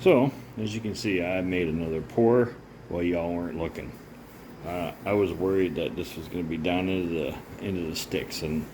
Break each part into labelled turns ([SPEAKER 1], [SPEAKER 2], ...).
[SPEAKER 1] So, as you can see, I made another pour while y'all weren't looking. I was worried that this was going to be down into the sticks, and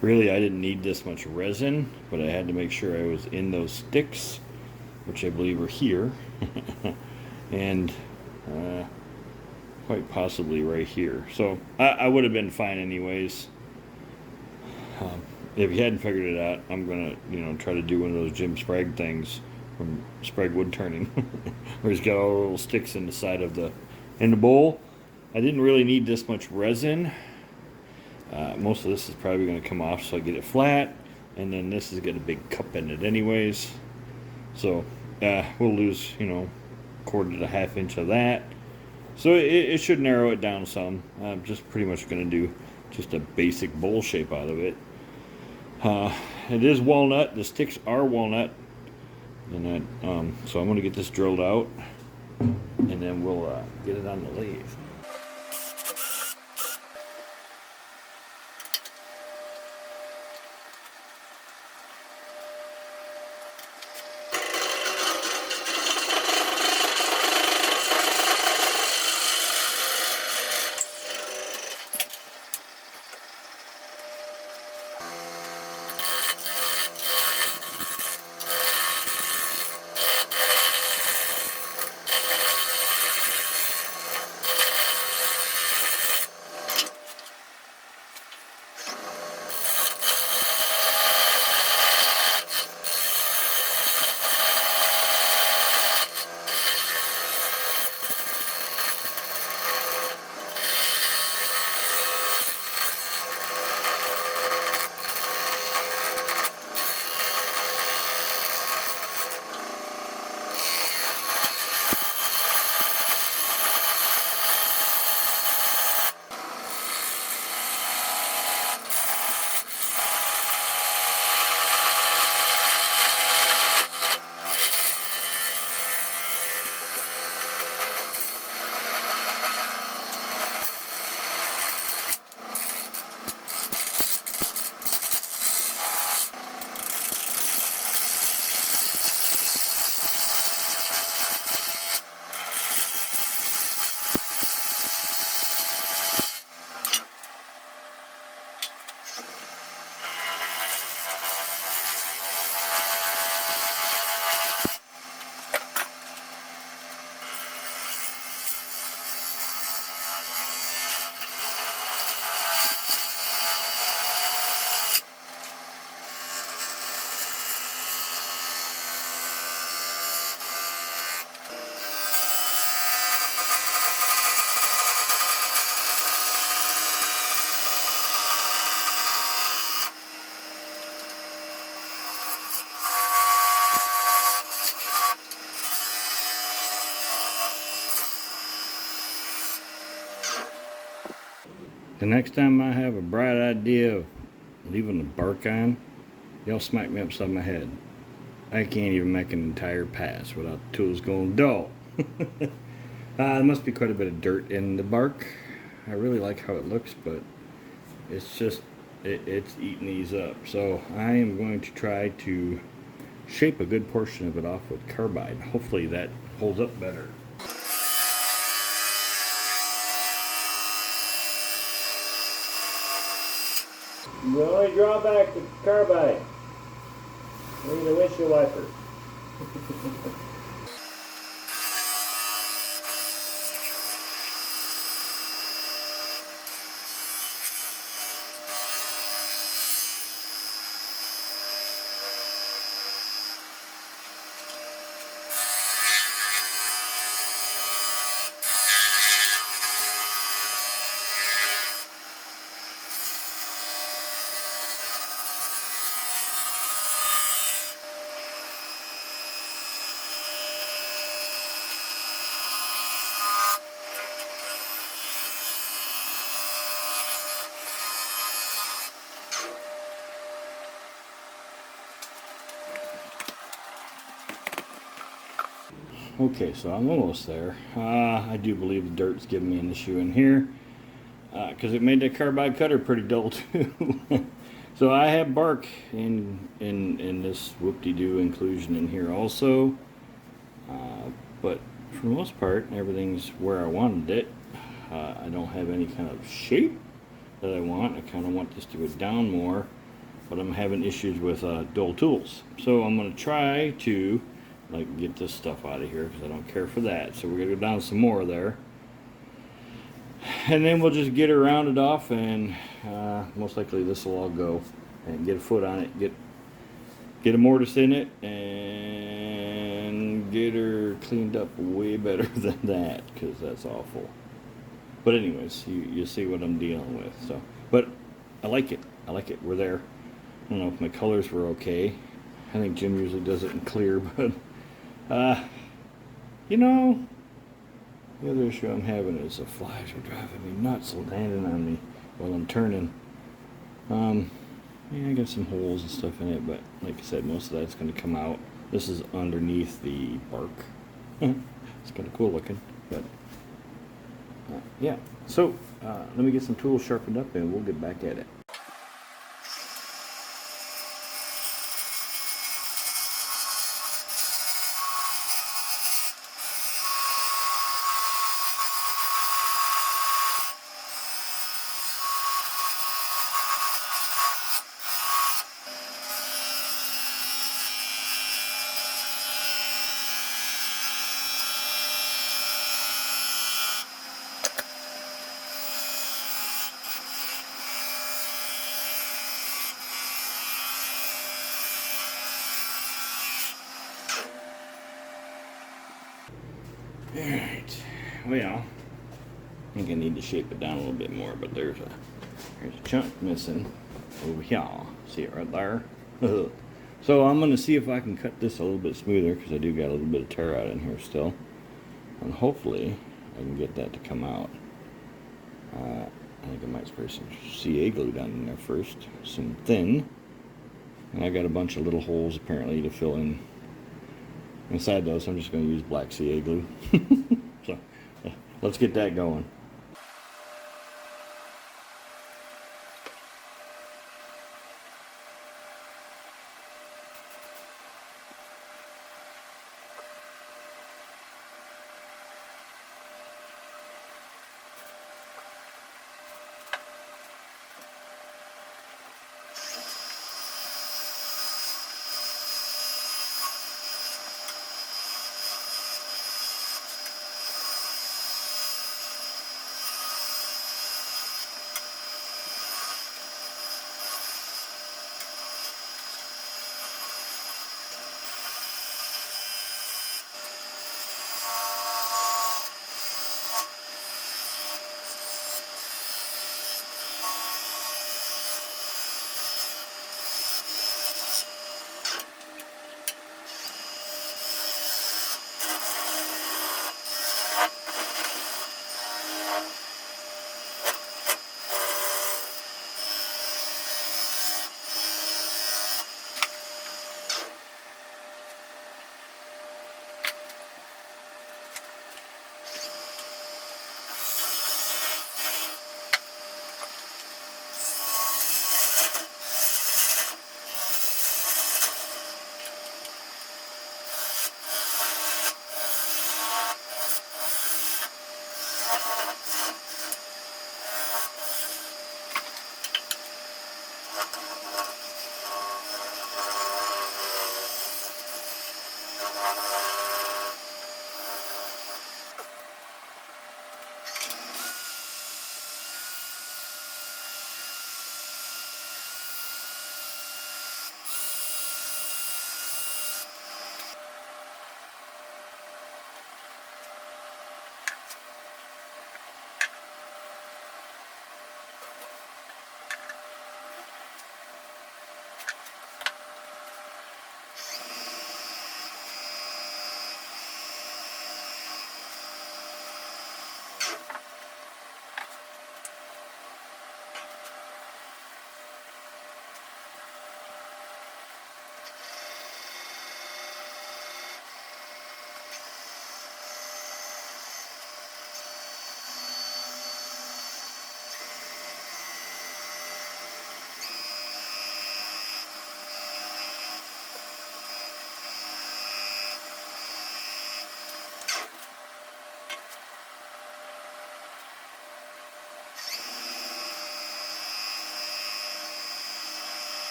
[SPEAKER 1] really I didn't need this much resin, but I had to make sure I was in those sticks, which I believe are here, and quite possibly right here. So I would have been fine anyways. If you hadn't figured it out, I'm gonna try to do one of those Jim Sprague things from Sprague Woodturning, where he's got all the little sticks in the side of the bowl. I didn't really need this much resin. Most of this is probably going to come off, so I get it flat, and then this has got a big cup in it anyways. So we'll lose, quarter to half inch of that. So it should narrow it down some. I'm just pretty much going to do just a basic bowl shape out of it. It is walnut. The sticks are walnut, and so I'm going to get this drilled out, and then we'll get it on the lathe. The next time I have a bright idea of leaving the bark on, y'all smack me upside my head. I can't even make an entire pass without the tools going dull. There must be quite a bit of dirt in the bark. I really like how it looks, but it's just, it's eating these up. So I am going to try to shape a good portion of it off with carbide. Hopefully that holds up better. The only drawback to carbide, we need a windshield wiper. Okay, so I'm almost there. I do believe the dirt's giving me an issue in here because it made that carbide cutter pretty dull too. So I have bark in this whoop-de-doo inclusion in here also. But for the most part, everything's where I wanted it. I don't have any kind of shape that I want. I kind of want this to go down more, but I'm having issues with dull tools. So I'm going to try to like get this stuff out of here because I don't care for that. So we're going to go down some more there. And then we'll just get her rounded off, and most likely this will all go, and get a foot on it, get a mortise in it, and get her cleaned up way better than that, because that's awful. But anyways, you see what I'm dealing with. So, but I like it. We're there. I don't know if my colors were okay. I think Jim usually does it in clear, but you know, the other issue I'm having is the flies are driving me nuts, landing on me while I'm turning. Yeah, I got some holes and stuff in it, but like I said, most of that's going to come out. This is underneath the bark. It's kind of cool looking, but yeah. So let me get some tools sharpened up, and we'll get back at it. Alright, well, I think I need to shape it down a little bit more, but there's a chunk missing over here. See it right there? So I'm going to see if I can cut this a little bit smoother, because I do got a little bit of tear out in here still. And hopefully I can get that to come out. I think I might spray some CA glue down in there first, some thin. And I got a bunch of little holes apparently to fill in. Inside those, I'm just going to use black CA glue. So, let's get that going.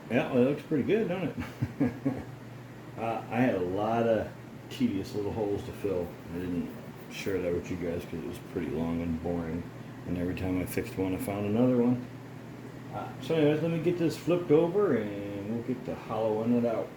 [SPEAKER 1] Yeah, well, it looks pretty good, don't it? I had a lot of tedious little holes to fill. I didn't share that with you guys because it was pretty long and boring. And every time I fixed one, I found another one. So anyways, let me get this flipped over and we'll get to hollowing it out.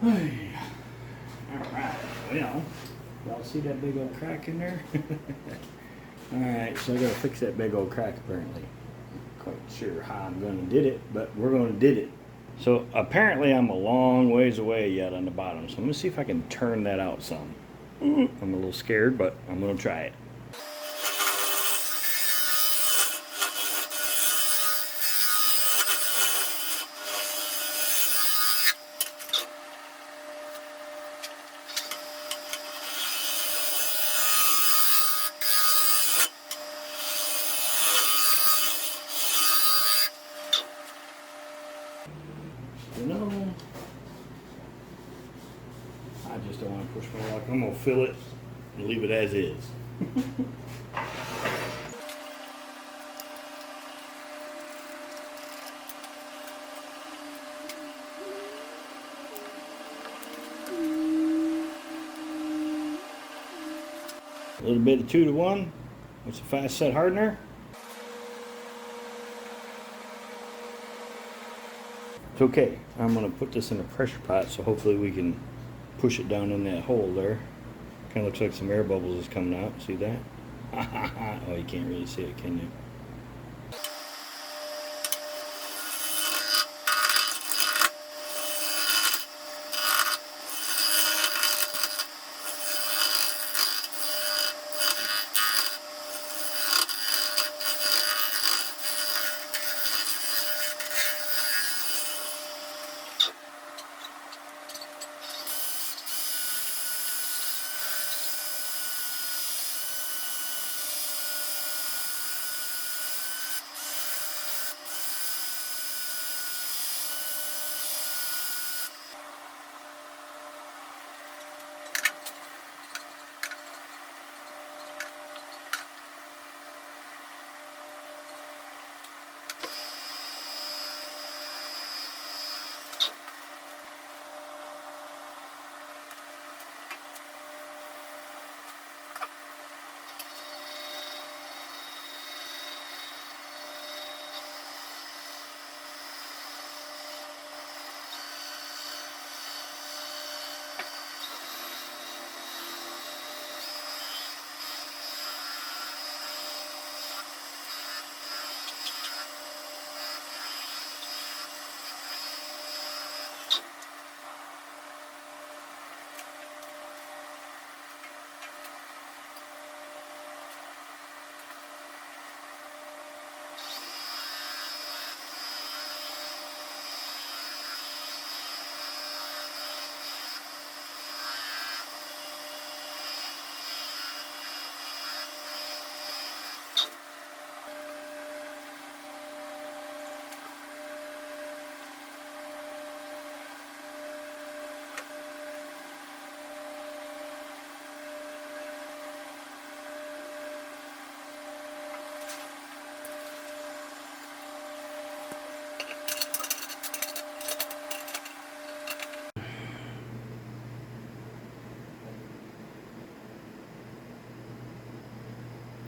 [SPEAKER 1] Alright, well, y'all see that big old crack in there? Alright, so I gotta fix that big old crack apparently. Not quite sure how I'm gonna did it, but we're gonna did it. So apparently I'm a long ways away yet on the bottom, so I'm gonna see if I can turn that out some. I'm a little scared, but I'm gonna try it. You know, I just don't want to push my luck. I'm going to fill it and leave it as is. A little bit of 2-to-1 with some fast set hardener. It's okay. I'm going to put this in a pressure pot so hopefully we can push it down in that hole there. Kind of looks like some air bubbles is coming out. See that? Oh, you can't really see it, can you?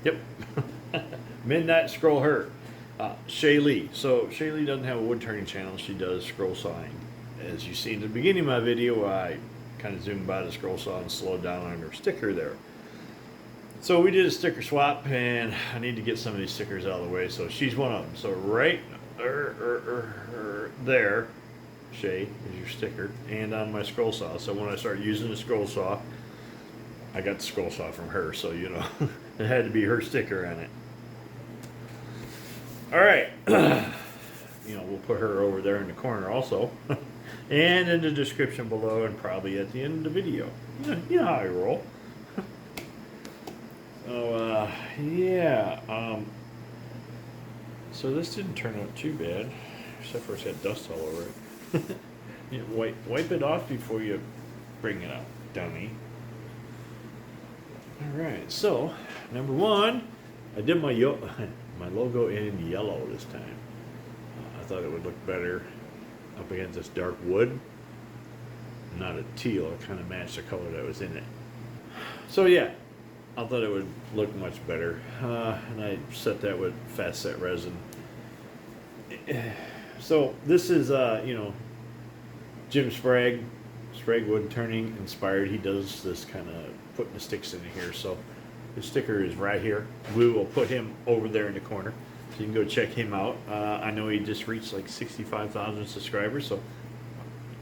[SPEAKER 1] Yep. Midnight Scroll Her. Shay Lee. So Shay Lee doesn't have a wood turning channel. She does scroll sawing. As you see in the beginning of my video, I kind of zoomed by the scroll saw and slowed down on her sticker there. So we did a sticker swap, and I need to get some of these stickers out of the way. So she's one of them. So right there, Shay, is your sticker, and on my scroll saw. So when I start using the scroll saw, I got the scroll saw from her, so you know it had to be her sticker on it. All right, you know, we'll put her over there in the corner also, and in the description below, and probably at the end of the video. You know how I roll. So yeah, so this didn't turn out too bad, except for it's got dust all over it. You know, wipe it off before you bring it up, dummy. All right, so number one, I did my my logo in yellow this time. I thought it would look better up against this dark wood, not a teal. It kind of matched the color that was in it. So yeah, I thought it would look much better, and I set that with fast set resin. So this is you know, Jim Sprague woodturning inspired. He does this kind of putting the sticks in here. So the sticker is right here. We will put him over there in the corner, so you can go check him out. I know he just reached like 65,000 subscribers, so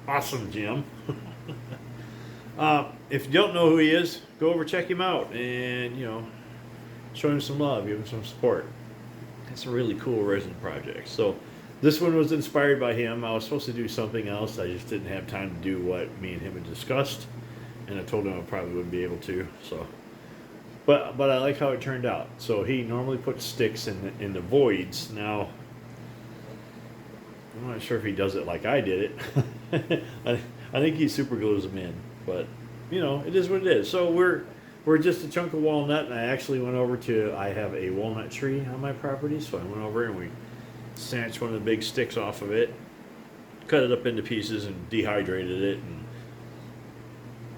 [SPEAKER 1] awesome, Jim. If you don't know who he is, go over, check him out, and you know, show him some love, give him some support. It's a really cool resin project. So this one was inspired by him. I was supposed to do something else. I just didn't have time to do what me and him had discussed, and I told him I probably wouldn't be able to. So, but I like how it turned out. So he normally puts sticks in the voids. Now, I'm not sure if he does it like I did it. I think he super glues them in, but you know, it is what it is. So we're just a chunk of walnut, and I actually went over to, I have a walnut tree on my property, so I went over and we snatched one of the big sticks off of it, cut it up into pieces, and dehydrated it, and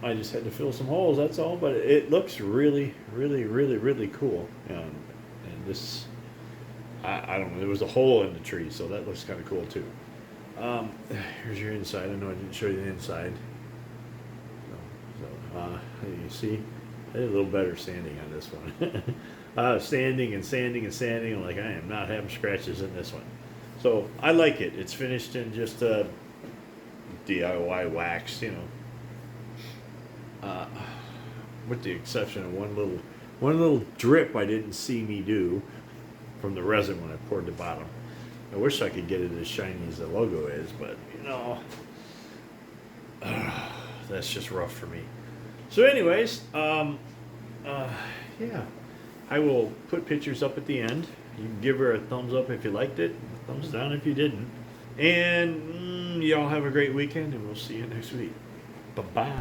[SPEAKER 1] I just had to fill some holes, that's all. But it looks really, really, really, really cool. And this, I don't know, there was a hole in the tree, so that looks kind of cool too. Here's your inside. I know I didn't show you the inside. So you see, I did a little better sanding on this one. Sanding and sanding and sanding, like I am not having scratches in this one. So I like it. It's finished in just DIY wax, you know. With the exception of one little drip I didn't see me do from the resin when I poured the bottom. I wish I could get it as shiny as the logo is, but you know, that's just rough for me. So anyways, yeah, I will put pictures up at the end. You can give her a thumbs up if you liked it, a thumbs down if you didn't. And y'all have a great weekend, and we'll see you next week. Bye-bye.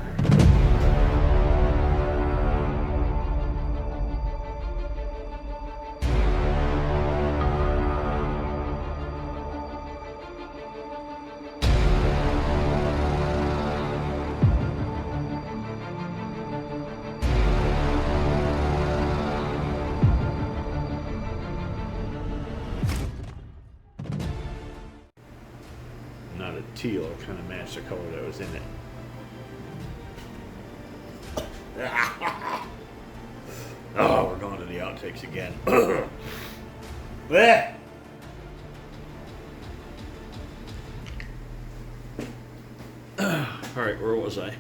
[SPEAKER 1] Not a teal, it kind of matched the color that was in it. Oh, we're going to the outtakes again. All right, where was I?